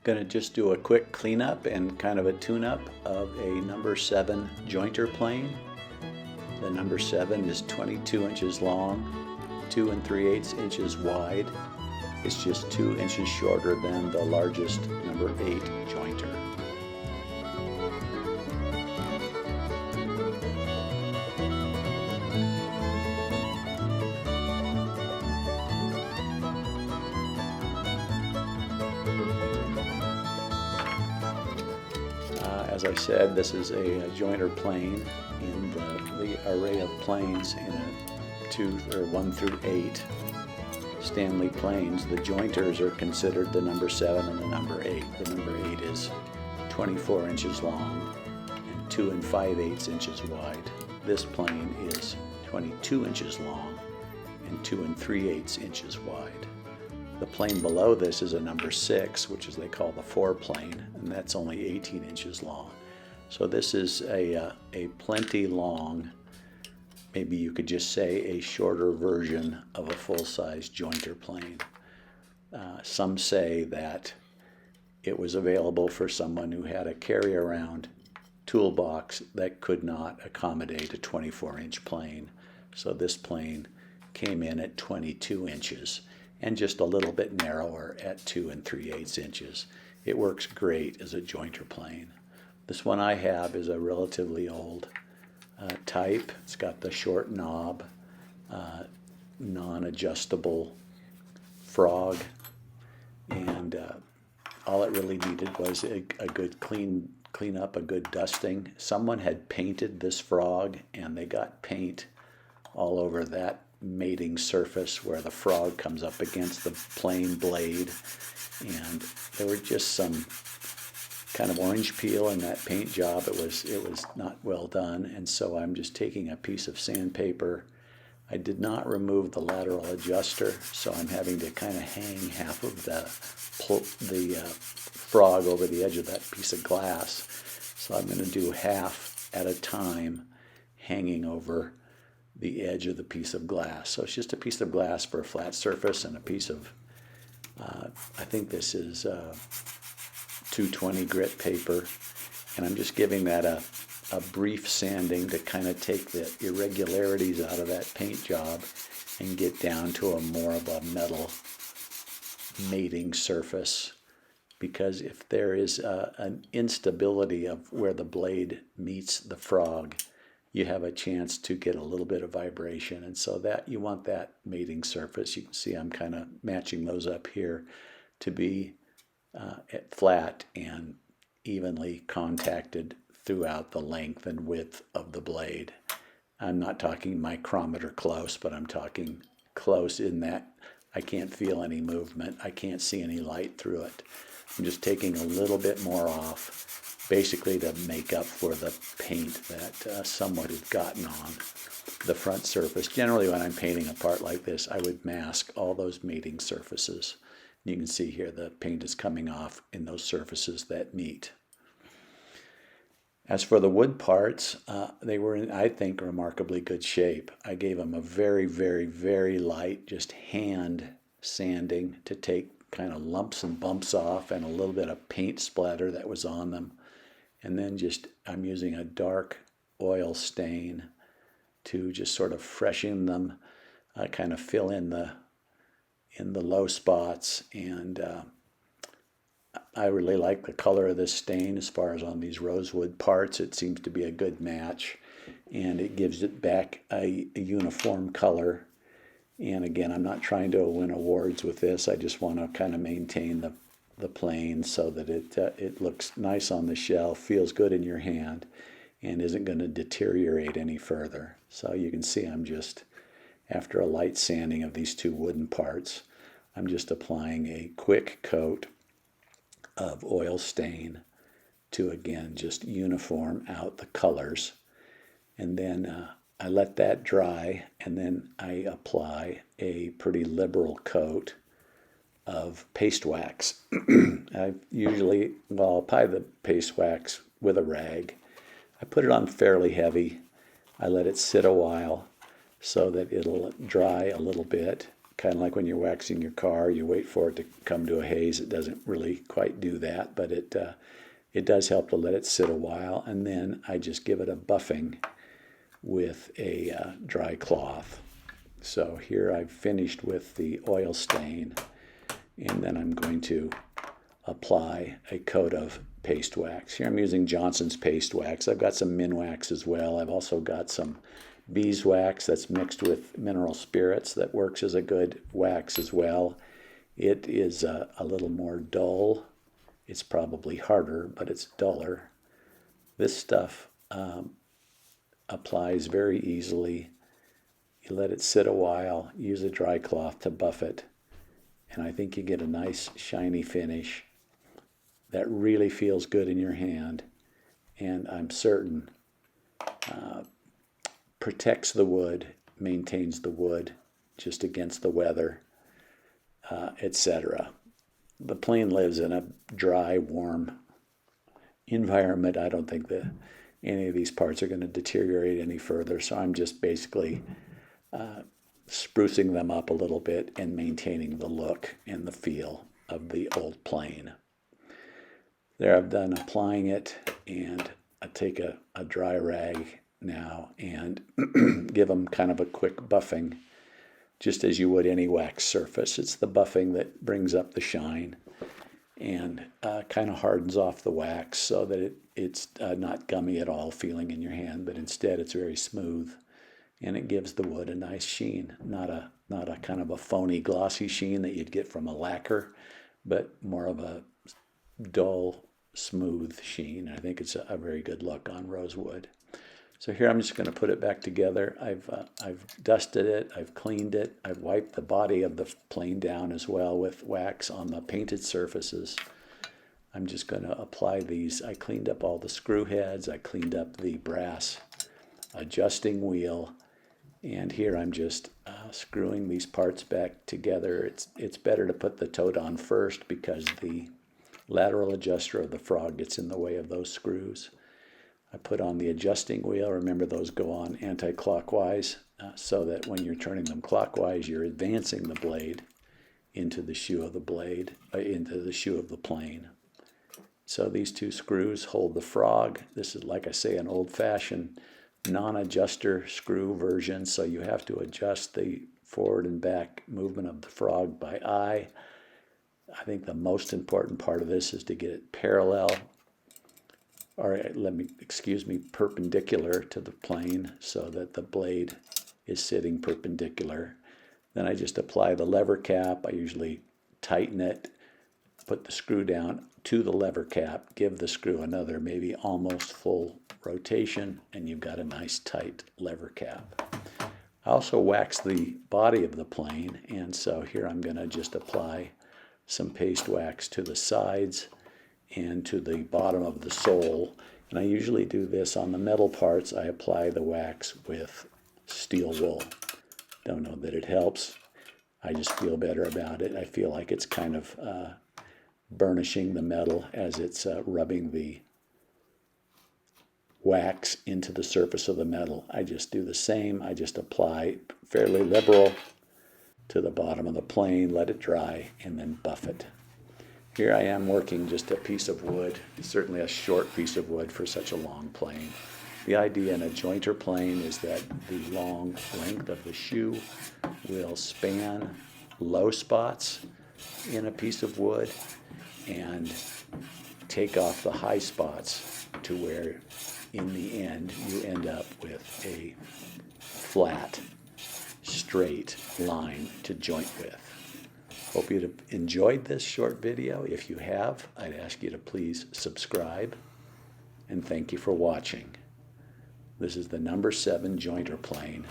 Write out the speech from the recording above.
Going to just do a quick cleanup and kind of a tune-up of a number 7 jointer plane. The number 7 is 22 inches long, 2 3/8 inches wide. It's just 2 inches shorter than the largest number 8 jointer. As I said, this is a jointer plane in the array of planes in a 1 through 8 Stanley planes. The jointers are considered the number 7 and the number 8. The number 8 is 24 inches long and 2 5/8 inches wide. This plane is 22 inches long and 2 3/8 inches wide. The plane below this is a number 6, which is they call the 4 plane, and that's only 18 inches long. So this is a plenty long, maybe you could just say a shorter version of a full-size jointer plane. Some say that it was available for someone who had a carry-around toolbox that could not accommodate a 24-inch plane. So this plane came in at 22 inches. And just a little bit narrower at 2 3/8 inches. It works great as a jointer plane. This one I have is a relatively old type. It's got the short knob, non-adjustable frog, and all it really needed was a good clean up, a good dusting. Someone had painted this frog, and they got paint all over that mating surface where the frog comes up against the plane blade, and there were just some kind of orange peel in that paint job. It was not well done, and so I'm just taking a piece of sandpaper. I did not remove the lateral adjuster, so I'm having to kind of hang half of the frog over the edge of that piece of glass. So I'm going to do half at a time, hanging over the edge of the piece of glass. So it's just a piece of glass for a flat surface and a piece of, I think this is 220 grit paper. And I'm just giving that a brief sanding to kind of take the irregularities out of that paint job and get down to a more of a metal mating surface. Because if there is an instability of where the blade meets the frog, you have a chance to get a little bit of vibration, and so that you want that mating surface. You can see I'm kind of matching those up here to be flat and evenly contacted throughout the length and width of the blade. I'm not talking micrometer close, but I'm talking close in that I can't feel any movement. I can't see any light through it. I'm just taking a little bit more off, basically to make up for the paint that someone had gotten on the front surface. Generally, when I'm painting a part like this, I would mask all those mating surfaces. You can see here the paint is coming off in those surfaces that meet. As for the wood parts, they were in, I think, remarkably good shape. I gave them a very, very, very light, just hand sanding to take kind of lumps and bumps off and a little bit of paint splatter that was on them. And then I'm using a dark oil stain to just sort of freshen them, kind of fill in the low spots. And I really like the color of this stain as far as on these rosewood parts. It seems to be a good match, and it gives it back a uniform color. And again, I'm not trying to win awards with this. I just want to kind of maintain the plane so that it looks nice on the shelf, feels good in your hand, and isn't going to deteriorate any further. So you can see I'm just, after a light sanding of these two wooden parts, I'm just applying a quick coat of oil stain to, again, just uniform out the colors. And then I let that dry, and then I apply a pretty liberal coat of paste wax. I'll apply the paste wax with a rag. I put it on fairly heavy. I let it sit a while so that it'll dry a little bit, kind of like when you're waxing your car, you wait for it to come to a haze. It doesn't really quite do that, but it does help to let it sit a while. And then I just give it a buffing with a dry cloth. So here I've finished with the oil stain, and then I'm going to apply a coat of paste wax. Here I'm using Johnson's paste wax. I've got some Minwax as well. I've also got some beeswax that's mixed with mineral spirits that works as a good wax as well. It is a little more dull. It's probably harder, but it's duller. This stuff applies very easily. You let it sit a while, use a dry cloth to buff it, and I think you get a nice shiny finish that really feels good in your hand, and I'm certain protects the wood, maintains the wood just against the weather, etc. The plane lives in a dry, warm environment. I don't think that any of these parts are going to deteriorate any further, so I'm just basically sprucing them up a little bit and maintaining the look and the feel of the old plane. There I've done applying it, and I take a dry rag now and give them kind of a quick buffing, just as you would any wax surface. It's the buffing that brings up the shine and kind of hardens off the wax so that it's not gummy at all feeling in your hand, but instead it's very smooth, and it gives the wood a nice sheen, not a kind of a phony glossy sheen that you'd get from a lacquer, but more of a dull, smooth sheen. I think it's a very good look on rosewood. So here I'm just going to put it back together. I've dusted it, I've cleaned it, I've wiped the body of the plane down as well with wax on the painted surfaces. I'm just going to apply these. I cleaned up all the screw heads, I cleaned up the brass adjusting wheel, and here I'm just screwing these parts back together. It's better to put the tote on first because the lateral adjuster of the frog gets in the way of those screws. I put on the adjusting wheel. Remember, those go on anti-clockwise so that when you're turning them clockwise, you're advancing the blade into the shoe of the blade, into the shoe of the plane. So these two screws hold the frog. This is, like I say, an old-fashioned non-adjuster screw version, so you have to adjust the forward and back movement of the frog by eye. I think the most important part of this is to get it parallel, or perpendicular to the plane so that the blade is sitting perpendicular. Then I just apply the lever cap. I usually tighten it, put the screw down to the lever cap, give the screw another maybe almost full rotation, and you've got a nice tight lever cap. I also wax the body of the plane, and so here I'm going to just apply some paste wax to the sides and to the bottom of the sole. And I usually do this on the metal parts. I apply the wax with steel wool. Don't know that it helps. I just feel better about it. I feel like it's kind of burnishing the metal as it's rubbing the wax into the surface of the metal. I just do the same. I just apply fairly liberal to the bottom of the plane, let it dry, and then buff it. Here I am working just a piece of wood, certainly a short piece of wood for such a long plane. The idea in a jointer plane is that the long length of the shoe will span low spots in a piece of wood and take off the high spots to where in the end you end up with a flat, straight line to joint with. Hope you've enjoyed this short video. If you have, I'd ask you to please subscribe, and thank you for watching. This is the number 7 jointer plane